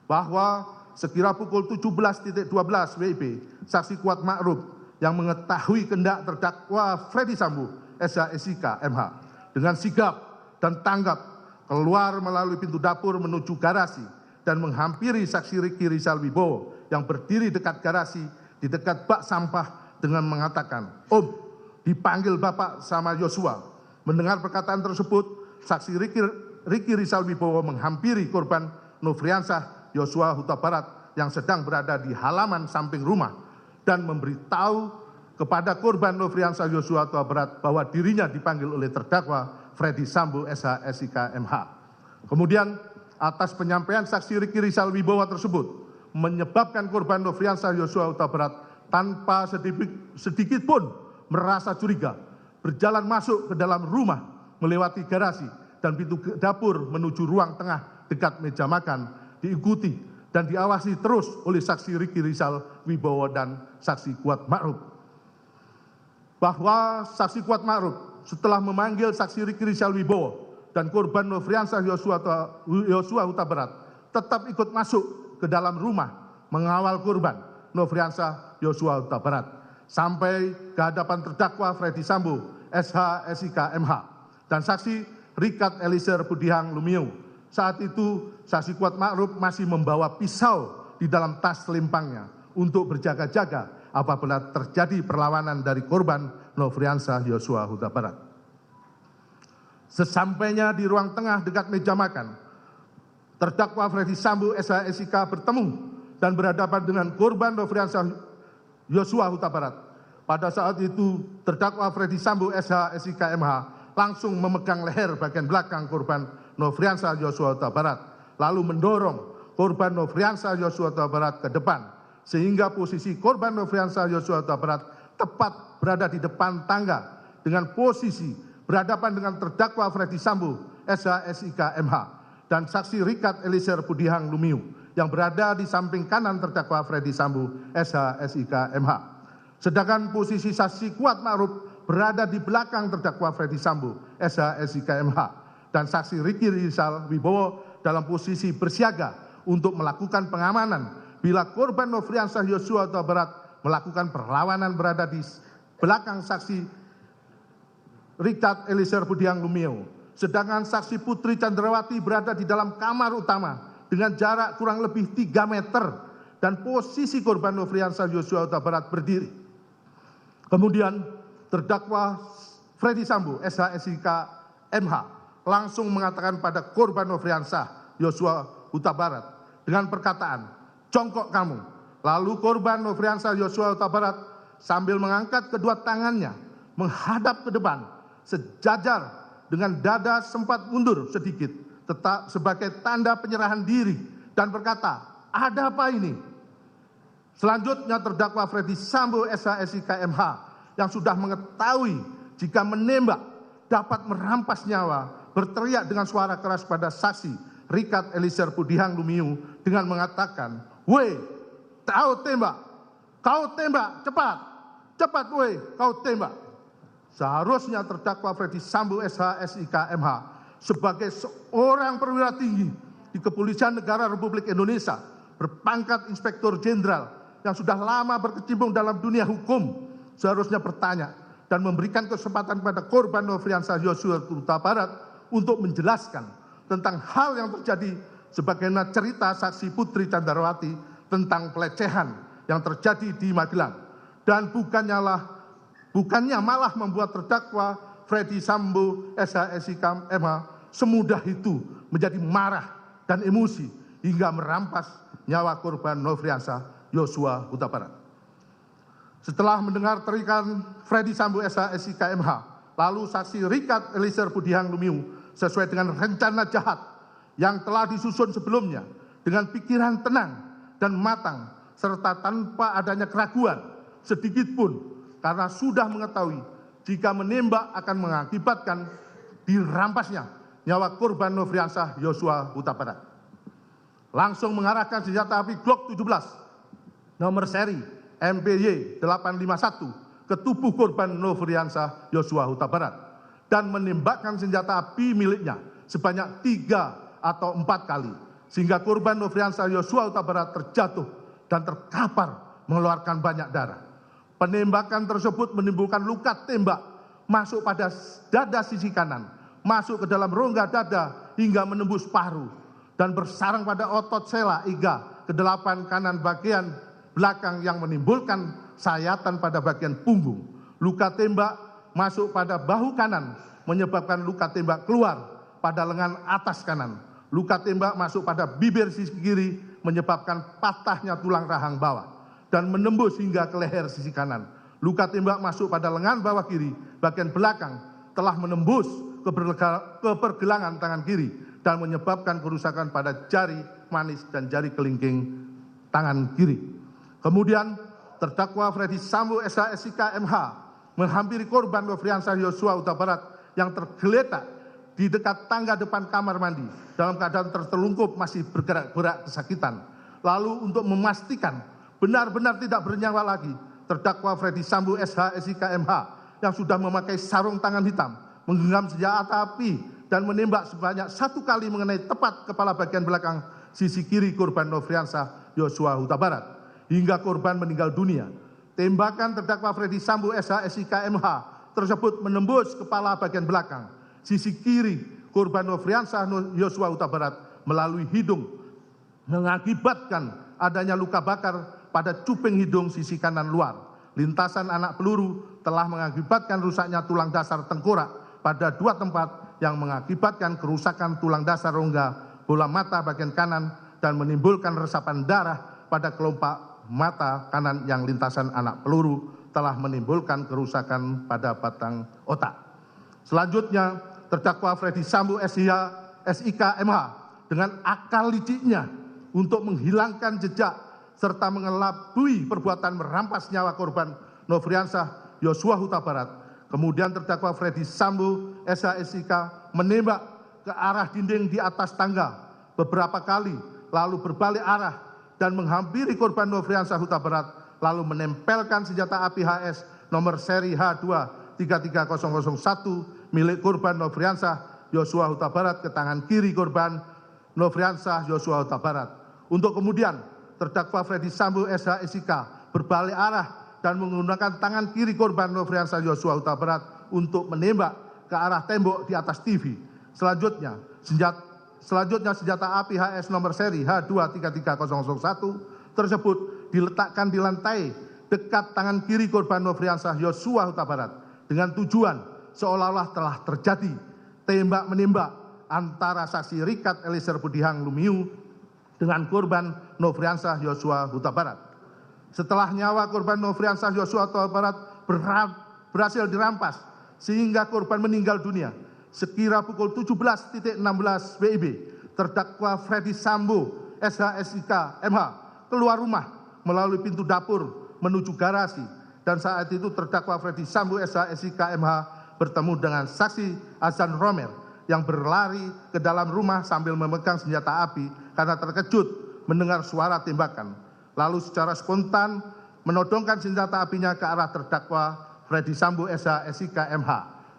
bahwa sekira pukul 17.12 WIB, saksi Kuat Ma'ruf yang mengetahui kehendak terdakwa Ferdy Sambo SH/SIK MH dengan sigap dan tanggap keluar melalui pintu dapur menuju garasi dan menghampiri saksi Ricky Rizal Wibowo yang berdiri dekat garasi di dekat bak sampah dengan mengatakan, "Om, dipanggil Bapak sama Yosua." Mendengar perkataan tersebut, saksi Ricky Rizal Wibowo menghampiri korban Nofriansah Yosua Huta Barat yang sedang berada di halaman samping rumah dan memberitahu kepada korban Nofriansah Yosua Huta Barat bahwa dirinya dipanggil oleh terdakwa Ferdy Sambo SH/SIK MH. Kemudian atas penyampaian saksi Ricky Rizal Wibowo tersebut menyebabkan korban Nofriansah Yosua Huta Barat tanpa sedikit pun merasa curiga berjalan masuk ke dalam rumah melewati garasi dan pintu dapur menuju ruang tengah dekat meja makan, diikuti dan diawasi terus oleh saksi Ricky Rizal Wibowo dan saksi Kuat Ma'ruf. Bahwa saksi Kuat Ma'ruf setelah memanggil saksi Ricky Rizal Wibowo dan korban Nofriansah Yosua Huta Barat tetap ikut masuk ke dalam rumah mengawal korban Nofriansah Yosua Huta Barat sampai ke hadapan terdakwa Ferdy Sambo SH/SIK MH dan saksi Richard Eliezer Budiang Lumiu. Saat itu saksi Kuat Ma'ruf masih membawa pisau di dalam tas selimpangnya untuk berjaga-jaga apabila terjadi perlawanan dari korban Nofriansah Yosua Huta Barat. Sesampainya di ruang tengah dekat meja makan, terdakwa Ferdy Sambo SH/SIK bertemu dan berhadapan dengan korban Nofriansah Yosua Huta Barat. Pada saat itu terdakwa Ferdy Sambo SH/SIK MH langsung memegang leher bagian belakang korban Nofriansah Yosua Huta Barat, lalu mendorong korban Nofriansah Yosua Huta Barat ke depan, sehingga posisi korban Nofriansah Yosua Huta Barat tepat berada di depan tangga dengan posisi berhadapan dengan terdakwa Ferdy Sambo SH/SIK MH dan saksi Richard Eliezer Budiang Lumiu yang berada di samping kanan terdakwa Ferdy Sambo SH/SIK MH. Sedangkan posisi saksi Kuat Ma'ruf berada di belakang terdakwa Ferdy Sambo SH/SIK MH dan saksi Ricky Rizal Wibowo dalam posisi bersiaga untuk melakukan pengamanan bila korban Nofriansah Yosua Huta Barat melakukan perlawanan berada di belakang saksi Richard Eliezer Budiang Lumiu. Sedangkan saksi Putri Chandrawati berada di dalam kamar utama dengan jarak kurang lebih 3 meter dan posisi korban Nofriansah Yosua Huta Barat berdiri. Kemudian terdakwa Ferdy Sambo SH/SIK MH langsung mengatakan pada korban Nofriansah Yosua Huta Barat dengan perkataan, "Jongkok kamu." Lalu korban Nofriansah Yosua Huta Barat sambil mengangkat kedua tangannya menghadap ke depan sejajar dengan dada sempat mundur sedikit tetap sebagai tanda penyerahan diri dan berkata, "Ada apa ini?" Selanjutnya terdakwa Ferdy Sambo SH/SIK MH yang sudah mengetahui jika menembak dapat merampas nyawa berteriak dengan suara keras pada saksi Richard Eliezer Budiang Lumiu dengan mengatakan, "Weh, kau tembak, cepat, cepat weh, kau tembak." Seharusnya terdakwa Ferdy Sambo SH/SIK MH sebagai seorang perwira tinggi di Kepolisian Negara Republik Indonesia berpangkat Inspektur Jenderal yang sudah lama berkecimpung dalam dunia hukum seharusnya bertanya dan memberikan kesempatan kepada korban Nofriansah Yosua Huta Barat untuk menjelaskan tentang hal yang terjadi sebagaimana cerita saksi Putri Chandrawati tentang pelecehan yang terjadi di Magelang dan bukannya malah membuat terdakwa Ferdy Sambo SH/SIK MH semudah itu menjadi marah dan emosi hingga merampas nyawa korban Nofriansah Yosua Huta Barat. Setelah mendengar teriakan Ferdy Sambo SH/SIK MH, lalu saksi Richard Eliezer Budiang Lumiu sesuai dengan rencana jahat yang telah disusun sebelumnya dengan pikiran tenang dan matang serta tanpa adanya keraguan sedikit pun karena sudah mengetahui jika menembak akan mengakibatkan dirampasnya nyawa korban Nofriansah Yosua Huta Barat. Langsung mengarahkan senjata api Glock 17 nomor seri MPY 851 ke tubuh korban Nofriansah Yosua Huta Barat dan menembakkan senjata api miliknya sebanyak 3 atau 4 kali sehingga korban Nofriansah Yosua Huta Barat terjatuh dan terkapar mengeluarkan banyak darah. Penembakan tersebut menimbulkan luka tembak masuk pada dada sisi kanan, masuk ke dalam rongga dada hingga menembus paru, dan bersarang pada otot sela iga ke-8 kanan bagian belakang yang menimbulkan sayatan pada bagian punggung. Luka tembak masuk pada bahu kanan menyebabkan luka tembak keluar pada lengan atas kanan. Luka tembak masuk pada bibir sisi kiri menyebabkan patahnya tulang rahang bawah dan menembus hingga ke leher sisi kanan. Luka tembak masuk pada lengan bawah kiri bagian belakang telah menembus ke pergelangan tangan kiri dan menyebabkan kerusakan pada jari manis dan jari kelingking tangan kiri. Kemudian terdakwa Freddy Sambo SH/SIK MH menghampiri korban Nofriansah Yosua Huta Barat yang tergeletak di dekat tangga depan kamar mandi dalam keadaan tertelungkup masih bergerak-gerak kesakitan. Lalu untuk memastikan benar-benar tidak bernyawa lagi, terdakwa Freddy Sambo SH/SIK MH yang sudah memakai sarung tangan hitam, menggenggam senjata api dan menembak sebanyak 1 kali mengenai tepat kepala bagian belakang sisi kiri korban Nofriansah Yosua Huta Barat hingga korban meninggal dunia. Tembakan terdakwa Freddy Sambo SH/SIK MH tersebut menembus kepala bagian belakang sisi kiri korban Nofriansah Yosua Huta Barat melalui hidung, mengakibatkan adanya luka bakar pada cuping hidung sisi kanan luar. Lintasan anak peluru telah mengakibatkan rusaknya tulang dasar tengkorak pada 2 tempat yang mengakibatkan kerusakan tulang dasar rongga bola mata bagian kanan dan menimbulkan resapan darah pada kelopak mata kanan yang lintasan anak peluru telah menimbulkan kerusakan pada batang otak. Selanjutnya, terdakwa Freddy Sambo SH/SIK MH dengan akal liciknya untuk menghilangkan jejak serta mengelabui perbuatan merampas nyawa korban Nofriansah Yosua Huta Barat. Kemudian terdakwa Freddy Sambo SH/SIK menembak ke arah dinding di atas tangga beberapa kali, lalu berbalik arah dan menghampiri korban Nofriansah Huta Barat, lalu menempelkan senjata api HS nomor seri H2 33001 milik korban Nofriansah Yosua Huta Barat ke tangan kiri korban Nofriansah Yosua Huta Barat. Untuk kemudian terdakwa Freddy Sambo SH/SIK berbalik arah dan menggunakan tangan kiri korban Nofriansah Yosua Huta Barat untuk menembak ke arah tembok di atas TV. Selanjutnya senjata api HS nomor seri H2 33001 tersebut diletakkan di lantai dekat tangan kiri korban Nofriansah Yosua Huta Barat dengan tujuan seolah-olah telah terjadi tembak-menembak antara saksi Richard Eliezer Budiang Lumiu dengan korban Nofriansah Yosua Huta Barat. Setelah nyawa korban Nofriansah Yosua Huta Barat berhasil dirampas sehingga korban meninggal dunia, sekira pukul 17.16 WIB, terdakwa Freddy Sambo SH/SIK MH keluar rumah melalui pintu dapur menuju garasi, dan saat itu terdakwa Freddy Sambo SH/SIK MH bertemu dengan saksi Azan Romer yang berlari ke dalam rumah sambil memegang senjata api karena terkejut mendengar suara tembakan. Lalu secara spontan menodongkan senjata apinya ke arah terdakwa Freddy Sambo SH/SIK MH,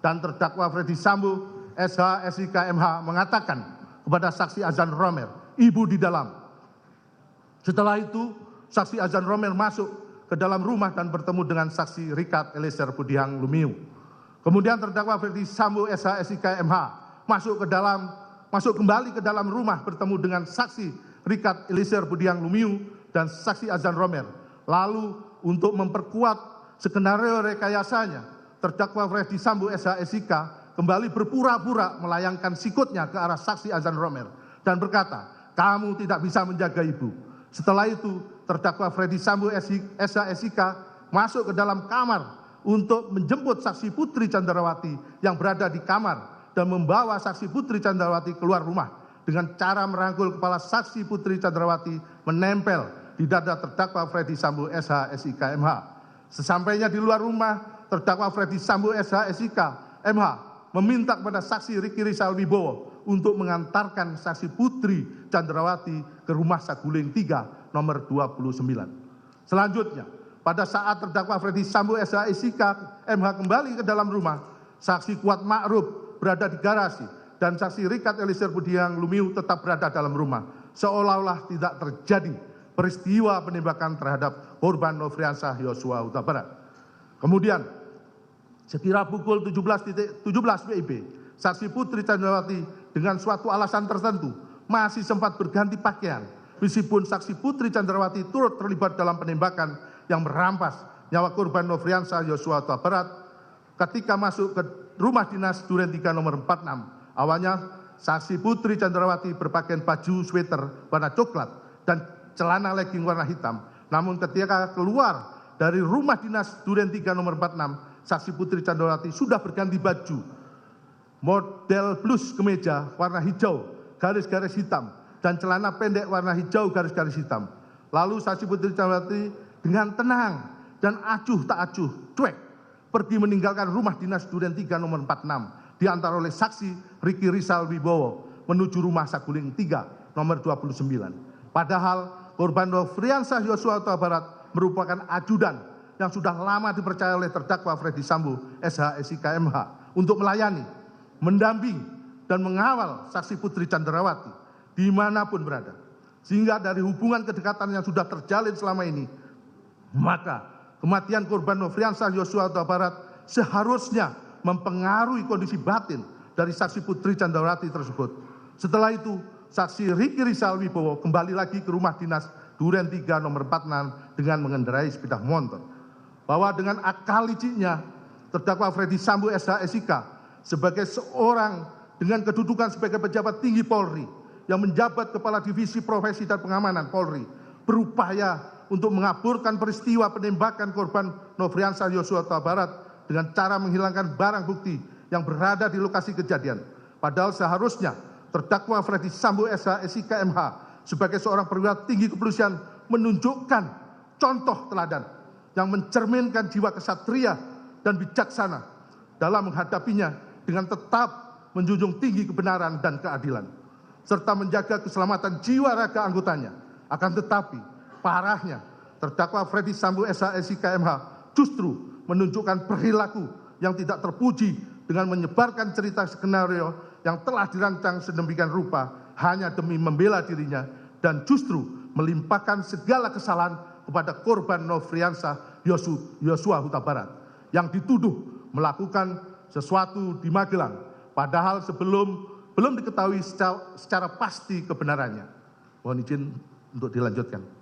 dan terdakwa Freddy Sambo SH/SIK MH mengatakan kepada saksi Azan Romer, "Ibu di dalam." Setelah itu saksi Azan Romer masuk ke dalam rumah dan bertemu dengan saksi Richard Eliezer Budiang Lumiu. Kemudian terdakwa Freddy Sambo SH/SIK MH masuk kembali ke dalam rumah bertemu dengan saksi Richard Eliezer Budiang Lumiu dan saksi Azan Romer. Lalu untuk memperkuat skenario rekayasanya, terdakwa Freddy Sambo SH/SIK kembali berpura-pura melayangkan sikutnya ke arah saksi Azan Romer dan berkata, "Kamu tidak bisa menjaga ibu." Setelah itu terdakwa Freddy Sambo SH/SIK masuk ke dalam kamar untuk menjemput saksi Putri Candrawati yang berada di kamar dan membawa saksi Putri Candrawati keluar rumah dengan cara merangkul kepala saksi Putri Candrawati menempel di dada terdakwa Freddy Sambo SH/SIK MH. Sesampainya di luar rumah, terdakwa Freddy Sambo SH/SIK MH meminta kepada saksi Riki Rizal Wibowo untuk mengantarkan saksi Putri Candrawati ke rumah Saguling 3 nomor 29. Selanjutnya, pada saat terdakwa Freddy Sambo SH/SIK MH kembali ke dalam rumah, saksi Kuat Ma'ruf berada di garasi dan saksi Richard Eliezer Budiang Lumiu tetap berada dalam rumah. seolah-olah tidak terjadi peristiwa penembakan terhadap korban Nofriansah Yosua Huta Barat. Kemudian, sekira pukul 17.17 WIB, saksi Putri Candrawati dengan suatu alasan tertentu masih sempat berganti pakaian, meskipun saksi Putri Candrawati turut terlibat dalam penembakan yang merampas nyawa korban Nofriansah Yosua Huta Barat ketika masuk ke rumah dinas Duren 3 nomor 46. Awalnya saksi Putri Candrawati berpakaian baju sweater warna coklat dan celana legging warna hitam. Namun ketika keluar dari rumah dinas Duren 3 nomor 46, saksi Putri Candrawati sudah berganti baju model blus kemeja warna hijau garis-garis hitam dan celana pendek warna hijau garis-garis hitam. Lalu saksi Putri Candrawati dengan tenang dan acuh tak acuh, cuek, pergi meninggalkan rumah dinas Duren 3 nomor 46 diantar oleh saksi Riki Rizal Wibowo menuju rumah Saguling 3 nomor 29. Padahal korban Nofriansah Yosua Huta Barat merupakan ajudan yang sudah lama dipercaya oleh terdakwa Freddy Sambo SH SIK MH untuk melayani, mendampingi, dan mengawal saksi Putri Candrawati dimanapun berada. Sehingga dari hubungan kedekatan yang sudah terjalin selama ini, maka kematian korban Nofriansah Yosua Huta Barat seharusnya mempengaruhi kondisi batin dari saksi Putri Candrawati tersebut. Setelah itu, saksi Riki Rizal Wibowo kembali lagi ke rumah dinas Duren 3 nomor 46 dengan mengendarai sepeda motor. Bahwa dengan akal liciknya, terdakwa Freddy Sambo SH SIK sebagai seorang dengan kedudukan sebagai pejabat tinggi Polri yang menjabat Kepala Divisi Profesi dan Pengamanan Polri berupaya untuk mengaburkan peristiwa penembakan korban Nofriansah Yosua Huta Barat dengan cara menghilangkan barang bukti yang berada di lokasi kejadian. Padahal seharusnya terdakwa Freddy Sambo SH SIK MH sebagai seorang perwira tinggi kepolisian menunjukkan contoh teladan yang mencerminkan jiwa kesatria dan bijaksana dalam menghadapinya dengan tetap menjunjung tinggi kebenaran dan keadilan, serta menjaga keselamatan jiwa raga anggotanya. Akan tetapi, parahnya, terdakwa Freddy Sambo SH SIK MH justru menunjukkan perilaku yang tidak terpuji dengan menyebarkan cerita skenario yang telah dirancang sedemikian rupa hanya demi membela dirinya dan justru melimpahkan segala kesalahan kepada korban Nofriansah Yosua Huta Barat yang dituduh melakukan sesuatu di Magelang, padahal belum diketahui secara pasti kebenarannya. Mohon izin untuk dilanjutkan.